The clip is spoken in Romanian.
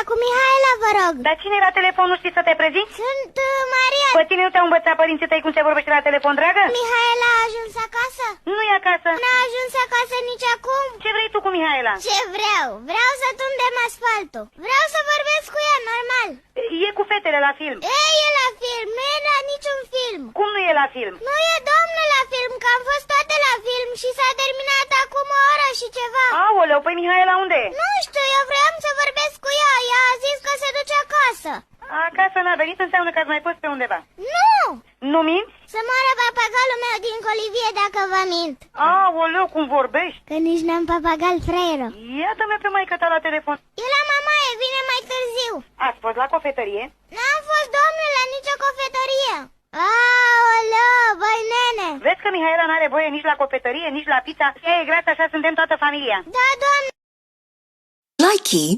cu Mihaela, vă rog. Dar cine e la telefon, nu știi să te prezinți? Sunt Maria. Pe tine nu te-au învățat părinții tăi cum se vorbește la telefon, dragă? Mihaela a ajuns acasă? Nu e acasă. N-a ajuns acasă nici acum. Ce vrei tu cu Mihaela? Ce vreau? Vreau să tundem asfaltul. Vreau să vorbesc cu ea, normal. E cu fetele la film. Ei, e la film, nu e la niciun film. Cum nu e la film? Nu e, domnule, la film, că am fost toate la film și s-a terminat acum o oră și ceva. Aoleu, păi Mihaela unde e? Nu știu, eu vreau să vorbesc cu ea. Ea a zis că se duce acasă. Acasă n-a venit, înseamnă că ați mai fost pe undeva. Nu! Nu minți? Să moară papagalul meu din colivie dacă vă mint. Aoleu, cum vorbești? Că nici n-am papagal, freieră. Iată-mă pe maică ta la telefon. E la mamaie, vine mai târziu. Ați fost la cofetărie? N-am fost, domnule, la nicio cofetărie. Aoleu, băi nene. Vezi că Mihaela n-are voie nici la cofetărie, nici la pizza? E grație, așa suntem toată familia. Da, doamne. Likey